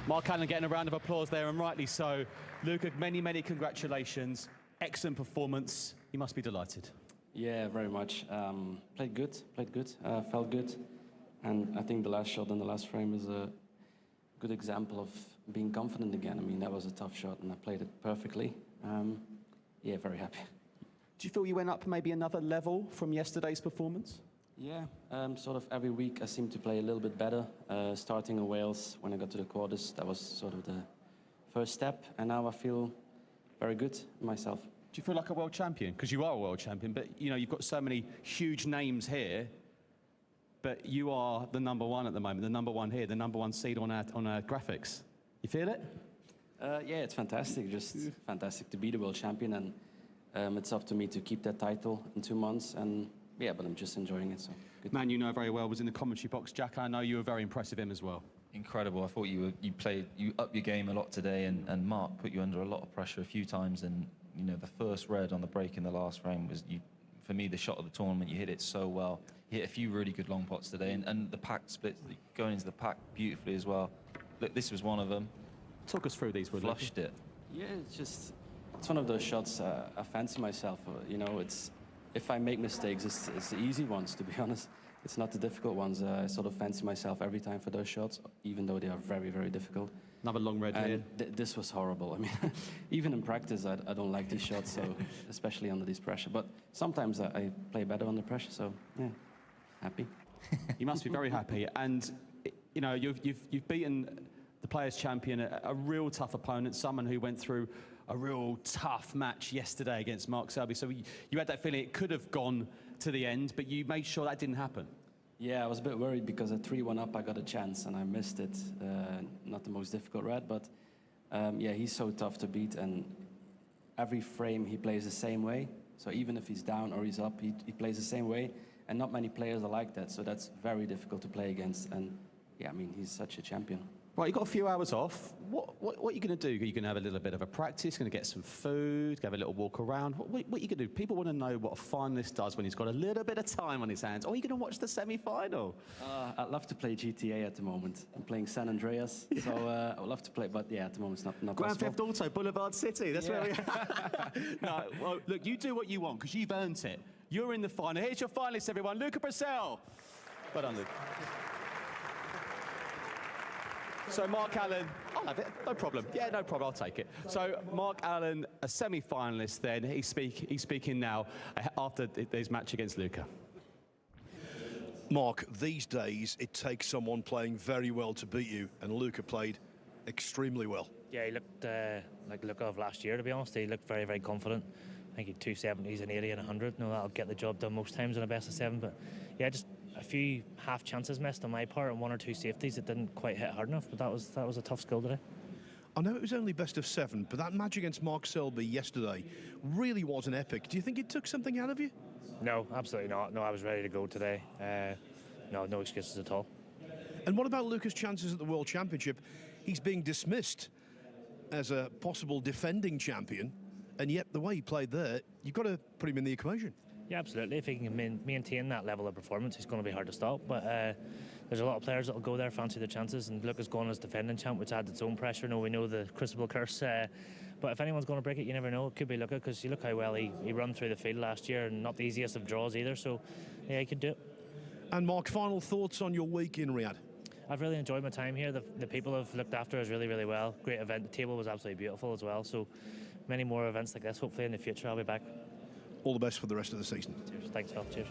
Mark Allen getting a round of applause there, and rightly so. Luca, many, many congratulations. Excellent performance. You must be delighted. Yeah, very much. Played good, felt good. And I think the last shot in the last frame is a good example of being confident again. I mean, that was a tough shot, and I played it perfectly. Yeah, very happy. Do you feel you went up maybe another level from yesterday's performance? Yeah, sort of every week I seem to play a little bit better. Starting in Wales, when I got to the quarters, that was sort of the first step, and now I feel very good myself. Do you feel like a world champion? Because you are a world champion, but you know, you've got so many huge names here, but you are the number one at the moment, the number one here, the number one seed on our graphics. You feel it? Yeah, it's fantastic, just fantastic to be the world champion, and it's up to me to keep that title in 2 months, and yeah, but I'm just enjoying it. So good. Man, you know very well was in the commentary box. Jack, I know you were very impressed with him as well. Incredible. I thought you upped your game a lot today, and Mark put you under a lot of pressure a few times. And you know, the first red on the break in the last frame was, for me, the shot of the tournament. You hit it so well. You hit a few really good long pots today, and the pack splits going into the pack beautifully as well. Look, this was one of them. Talk us through these. Flushed it. Yeah, it's one of those shots I fancy myself. You know, if I make mistakes, it's the easy ones, to be honest. It's not the difficult ones. I sort of fancy myself every time for those shots, even though they are very, very difficult. Another long red here. This was horrible. I mean, even in practice, I don't like these shots, so especially under this pressure. But sometimes I play better under pressure, so yeah, happy. You must be very happy. And you know, you've beaten the Players' Champion, a real tough opponent, someone who went through a real tough match yesterday against Mark Selby. So you had that feeling it could have gone to the end, but you made sure that didn't happen. Yeah, I was a bit worried because at 3-1 up I got a chance and I missed it. Not the most difficult red, but yeah, he's so tough to beat, and every frame he plays the same way. So even if he's down or he's up, he plays the same way, and not many players are like that. So that's very difficult to play against, and yeah, I mean, he's such a champion. Right, you've got a few hours off. What are you going to do? Are you going to have a little bit of a practice, going to get some food, have a little walk around? What are you going to do? People want to know what a finalist does when he's got a little bit of time on his hands. Or are you going to watch the semi-final? I'd love to play GTA at the moment. I'm playing San Andreas, so I would love to play, but yeah, at the moment it's not Grand possible. Theft Auto, Boulevard City, that's where we are. No, well, look, you do what you want, because you've earned it. You're in the final. Here's your finalists, everyone. Luca Brecel. Well done, Luke. So Mark Allen, I'll have it, no problem. Yeah, no problem, I'll take it. So Mark Allen, a semi-finalist then, he's speaking now after his match against Luca. Mark, these days it takes someone playing very well to beat you, and Luca played extremely well. Yeah, he looked like Luca of last year, to be honest. He looked very, very confident. I think he had 270s, an 80 and 100. No, that'll get the job done most times in a best of 7, but yeah, just a few half chances missed on my part and 1 or 2 safeties that didn't quite hit hard enough, but that was a tough skill today. I know it was only best of 7, but that match against Mark Selby yesterday really was an epic. Do you think it took something out of you? No, absolutely not. No, I was ready to go today. No excuses at all. And what about Luca's chances at the World Championship? He's being dismissed as a possible defending champion, and yet the way he played there, you've got to put him in the equation. Yeah, absolutely. If he can maintain that level of performance, he's going to be hard to stop. But there's a lot of players that will go there, fancy their chances, and Luca's going as defending champ, which adds its own pressure. No, we know the Crucible curse. But if anyone's going to break it, you never know. It could be Luca, because you look how well he run through the field last year, and not the easiest of draws either. So yeah, he could do it. And Mark, final thoughts on your week in Riyadh? I've really enjoyed my time here. The people have looked after us really, really well. Great event. The table was absolutely beautiful as well. So many more events like this. Hopefully in the future I'll be back. All the best for the rest of the season. Cheers. Thanks, Phil. Cheers.